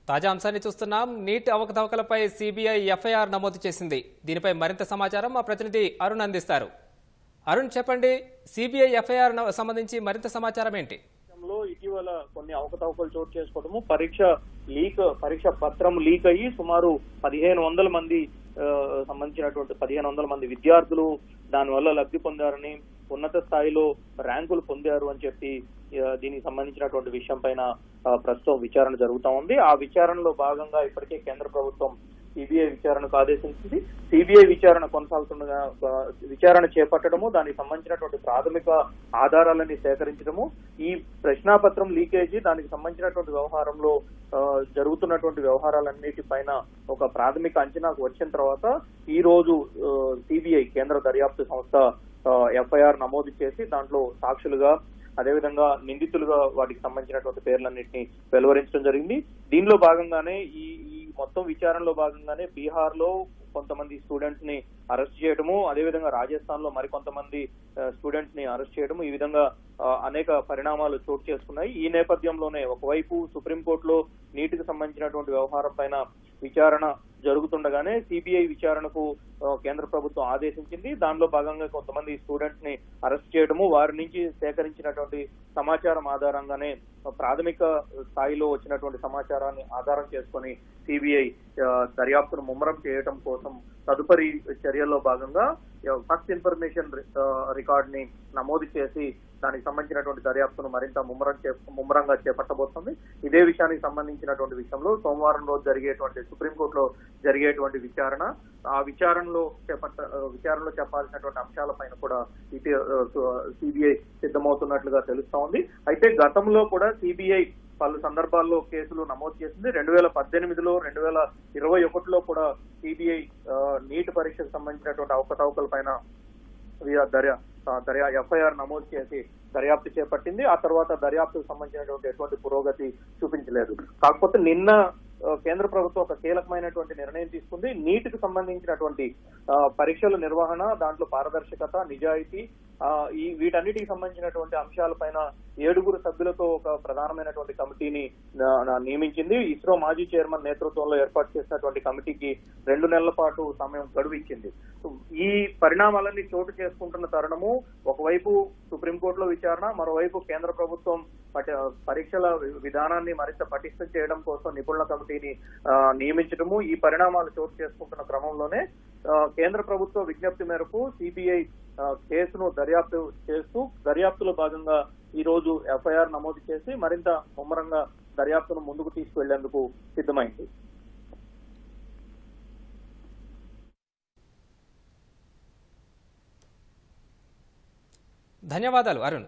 తాజా అంశాన్ని చూస్తున్నాం. నీట్ అవకతవకలపై సిబిఐ ఎఫ్ఐఆర్ నమోదు చేసింది. దీనిపై మరింత సమాచారం మా ప్రతినిధి అరుణ్ అందిస్తారు. అరుణ్, చెప్పండి, సిబిఐ ఎఫ్ఐఆర్ సంబంధించి మరింత సమాచారం ఏంటి? ఇటీవల కొన్ని అవకతవకలు చోటు చేసుకోవడము, పరీక్ష పత్రం లీక్ అయ్యి సుమారు 1500 మంది సంబంధించినటువంటి 1500 మంది విద్యార్థులు దానివల్ల లబ్ధి పొందారని, ఉన్నత స్థాయిలో ర్యాంకులు పొందారు అని చెప్పి దీనికి సంబంధించినటువంటి విషయం పైన ప్రస్తుతం విచారణ జరుగుతా ఉంది. ఆ విచారణలో భాగంగా ఇప్పటికే కేంద్ర ప్రభుత్వం సిబిఐ విచారణకు ఆదేశించింది. సిబిఐ విచారణ కొనసాగుతుండగా విచారణ చేపట్టడము, దానికి సంబంధించినటువంటి ప్రాథమిక ఆధారాలని సేకరించడము, ఈ ప్రశ్నాపత్రం లీకేజీ దానికి సంబంధించినటువంటి వ్యవహారంలో జరుగుతున్నటువంటి వ్యవహారాలన్నిటిపైన ఒక ప్రాథమిక అంచనాకు వచ్చిన తర్వాత ఈ రోజు సిబిఐ కేంద్ర దర్యాప్తు సంస్థ ఎఫ్ఐఆర్ నమోదు చేసి దాంట్లో సాక్షులుగా, అదేవిధంగా నిందితులుగా వాటికి సంబంధించినటువంటి పేర్లన్నింటినీ వెలువరించడం జరిగింది. దీనిలో భాగంగానే ఈ మొత్తం విచారణలో భాగంగానే బీహార్ లో కొంతమంది స్టూడెంట్స్ ని అరెస్ట్ చేయడము, అదేవిధంగా రాజస్థాన్ లో మరికొంతమంది స్టూడెంట్స్ ని అరెస్ట్ చేయడము, ఈ విధంగా అనేక పరిణామాలు చోటు చేసుకున్నాయి. ఈ నేపథ్యంలోనే ఒకవైపు సుప్రీంకోర్టులో నీటికి సంబంధించినటువంటి వ్యవహారం పైన విచారణ జరుగుతుండగానే సిబిఐ విచారణకు కేంద్ర ప్రభుత్వం ఆదేశించింది. దానిలో భాగంగా కొంతమంది స్టూడెంట్స్ ని అరెస్ట్ చేయడము, వారి నుంచి సేకరించినటువంటి సమాచారం ఆధారంగానే ప్రాథమిక స్థాయిలో వచ్చినటువంటి సమాచారాన్ని ఆధారం చేసుకుని సిబిఐ దర్యాప్తును ముమ్మరం చేయడం కోసం తదుపరి చర్యల్లో భాగంగా ఫస్ట్ ఇన్ఫర్మేషన్ రికార్డ్ ని నమోదు చేసి దానికి సంబంధించినటువంటి దర్యాప్తును మరింత ముమ్మరంగా చేపట్టబోతుంది. ఇదే విషయానికి సంబంధించినటువంటి విషయంలో సోమవారం రోజు జరిగేటువంటి సుప్రీంకోర్టులో జరిగేటువంటి విచారణ, ఆ విచారణలో చెప్పాల్సినటువంటి అంశాలపైన కూడా సిబిఐ సిద్ధమవుతున్నట్లుగా తెలుస్తా ఉంది. అయితే గతంలో కూడా సిబిఐ పలు సందర్భాల్లో కేసులు నమోదు చేసింది. 2018లో 2021లో కూడా సిబిఐ నీట్ పరీక్షకు సంబంధించినటువంటి అవకతవకల పైన ఎఫ్ఐఆర్ నమోదు చేసి దర్యాప్తు చేపట్టింది. ఆ తర్వాత దర్యాప్తుకు సంబంధించినటువంటి ఎటువంటి పురోగతి చూపించలేదు. కాకపోతే నిన్న కేంద్ర ప్రభుత్వం ఒక కీలకమైనటువంటి నిర్ణయం తీసుకుంది. నీటికి సంబంధించినటువంటి పరీక్షల నిర్వహణ, దాంట్లో పారదర్శకత, నిజాయితీ, వీటన్నిటికి సంబంధించినటువంటి అంశాలపైన 7 సభ్యులతో ఒక ప్రధానమైనటువంటి కమిటీని నియమించింది. ఇస్రో మాజీ చైర్మన్ నేతృత్వంలో ఏర్పాటు చేసినటువంటి కమిటీకి 2 నెలల పాటు సమయం గడువు ఇచ్చింది. ఈ పరిణామాలన్నీ చోటు చేసుకుంటున్న తరుణము, ఒకవైపు సుప్రీంకోర్టులో విచారణ, మరోవైపు కేంద్ర ప్రభుత్వం పరీక్షల విధానాన్ని మరింత పటిష్టం చేయడం కోసం నిపుణుల కమిటీని నియమించడము, ఈ పరిణామాలు చోటు చేసుకుంటున్న క్రమంలోనే కేంద్ర ప్రభుత్వ విజ్ఞప్తి మేరకు సిబిఐ కేసును దర్యాప్తు చేస్తూ దర్యాప్తులో భాగంగా ఈ రోజు ఎఫ్ఐఆర్ నమోదు చేసి మరింత ముమ్మరంగా దర్యాప్తును ముందుకు తీసుకువెళ్లేందుకు సిద్ధమైంది. ధన్యవాదాలు అరుణ్.